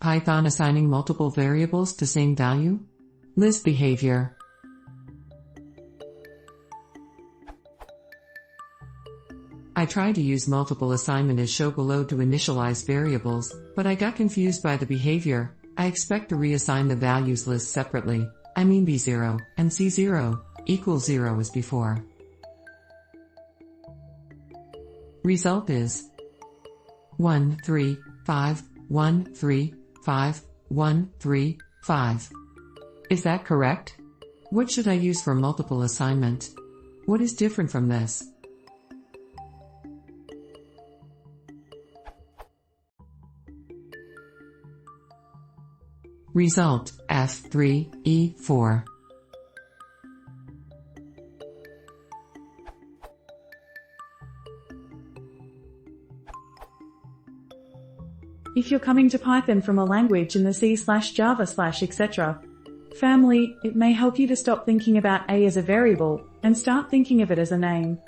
Python assigning multiple variables to same value? List behavior. I tried to use multiple assignment as show below to initialize variables, but I got confused by the behavior. I expect to reassign the values list separately. I mean B0 and C0 equals 0 as before. Result is 1 3 5 1 3 5 1 3 5. Is that correct? What should I use for multiple assignment? What is different from this? Result, F3, E4. If you're coming to Python from a language in the C/Java/etc. family, it may help you to stop thinking about A as a variable, and start thinking of it as a name.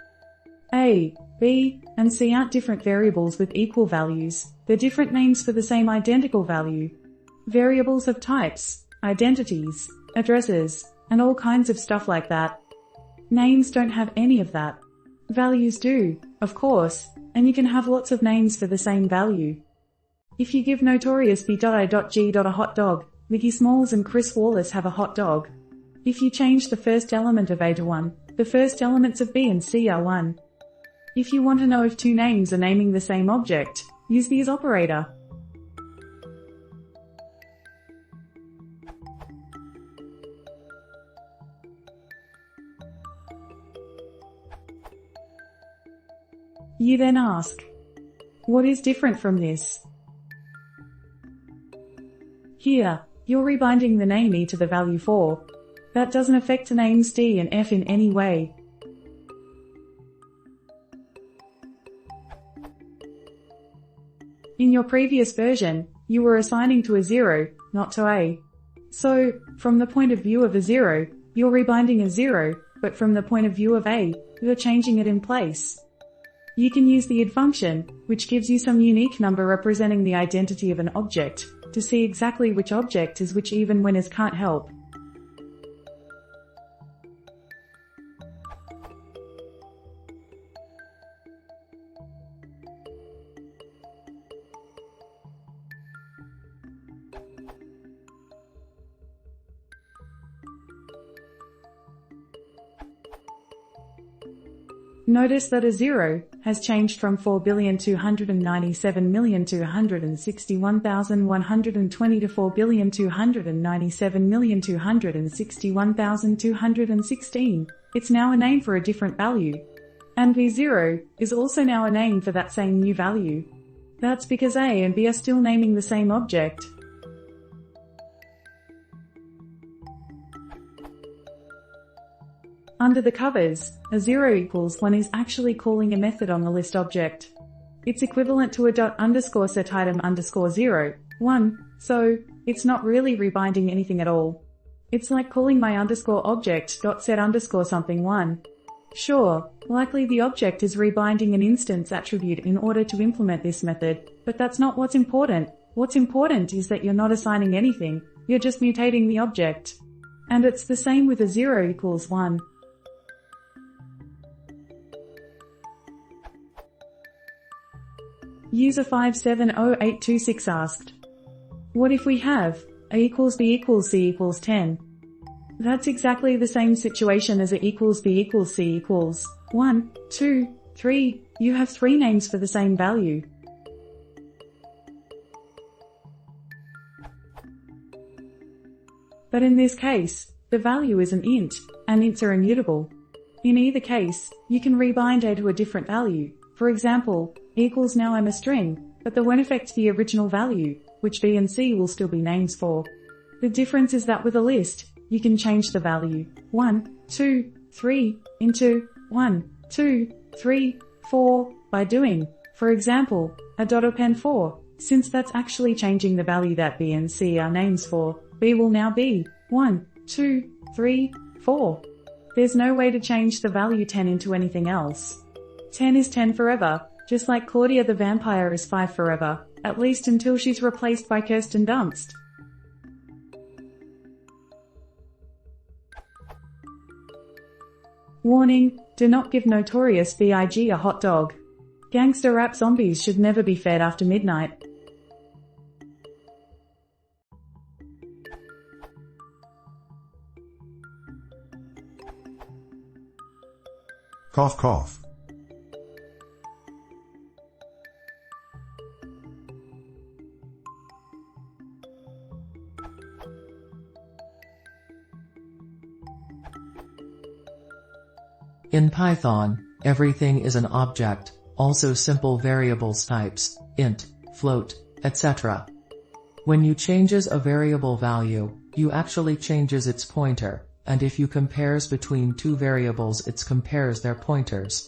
A, B, and C aren't different variables with equal values, they're different names for the same identical value. Variables have types, identities, addresses, and all kinds of stuff like that. Names don't have any of that. Values do, of course, and you can have lots of names for the same value. If you give Notorious B.I.G. a hot dog, Biggie Smalls and Chris Wallace have a hot dog. If you change the first element of A to 1, the first elements of B and C are 1. If you want to know if two names are naming the same object, use the is operator. You then ask, what is different from this? Here, you're rebinding the name E to the value 4. That doesn't affect the names D and F in any way. In your previous version, you were assigning to a 0, not to A. So, from the point of view of a 0, you're rebinding a 0, but from the point of view of A, you're changing it in place. You can use the id function, which gives you some unique number representing the identity of an object, to see exactly which object is which even when is can't help. Notice that a 0 has changed from 4,297,261,120 to 4,297,261,216. It's now a name for a different value. And V0 is also now a name for that same new value. That's because A and B are still naming the same object. Under the covers, a 0 equals 1 is actually calling a method on the list object. It's equivalent to a ._set item _0, 1, so it's not really rebinding anything at all. It's like calling my underscore object .set underscore something 1. Sure, likely the object is rebinding an instance attribute in order to implement this method, but that's not what's important. What's important is that you're not assigning anything, you're just mutating the object. And it's the same with a 0 equals 1. User 570826 asked, what if we have A equals B equals C equals 10? That's exactly the same situation as A equals B equals C equals 1, 2, 3. You have 3 names for the same value. But in this case, the value is an int, and ints are immutable. In either case, you can rebind A to a different value. For example, equals now I'm a string, but that won't affect the original value, which B and C will still be names for. The difference is that with a list, you can change the value 1, 2, 3 into 1, 2, 3, 4 by doing, for example, a .append 4. Since that's actually changing the value that B and C are names for, B will now be 1, 2, 3, 4. There's no way to change the value 10 into anything else. 10 is 10 forever, Just like Claudia the vampire is 5 forever, at least until she's replaced by Kirsten Dunst. Warning, do not give Notorious B.I.G. a hot dog. Gangster rap zombies should never be fed after midnight. Cough cough. In Python, everything is an object, also simple variables types, int, float, etc. When you changes a variable value, you actually changes its pointer, and if you compares between two variables it compares their pointers.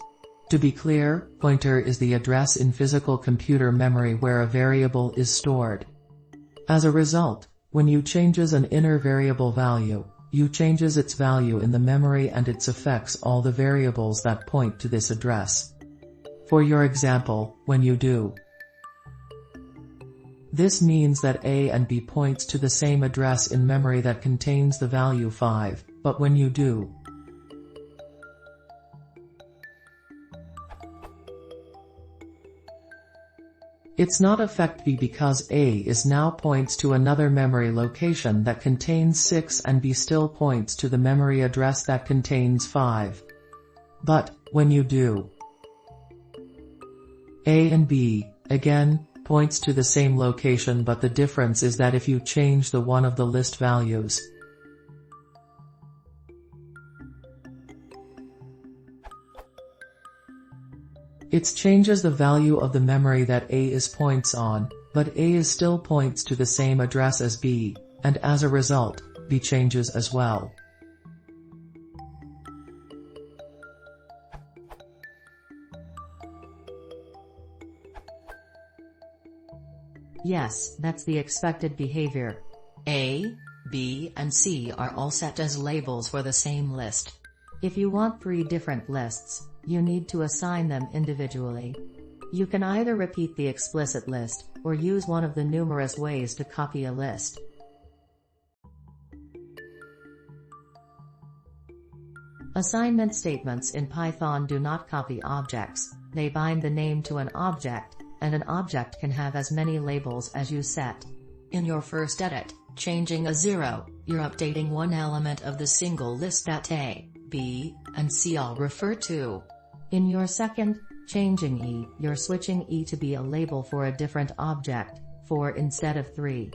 To be clear, pointer is the address in physical computer memory where a variable is stored. As a result, when you changes an inner variable value, you changes its value in the memory and it affects all the variables that point to this address. For your example, when you do, this means that A and B points to the same address in memory that contains the value 5, but when you do, it's not affect B because A is now points to another memory location that contains 6 and B still points to the memory address that contains 5. But, when you do, A and B, again, points to the same location but the difference is that if you change the one of the list values, it changes the value of the memory that A is points on, but A is still points to the same address as B, and as a result, B changes as well. Yes, that's the expected behavior. A, B, and C are all set as labels for the same list. If you want 3 different lists, you need to assign them individually. You can either repeat the explicit list, or use one of the numerous ways to copy a list. Assignment statements in Python do not copy objects, they bind the name to an object, and an object can have as many labels as you set. In your first edit, changing a 0, you're updating one element of the single list that A, B, and C all refer to. In your second, changing E, you're switching E to be a label for a different object, 4 instead of 3.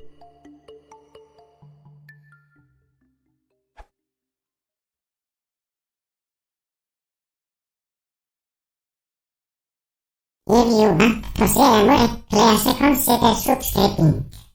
Io vi una, possiamo e play a seconds per subscribing.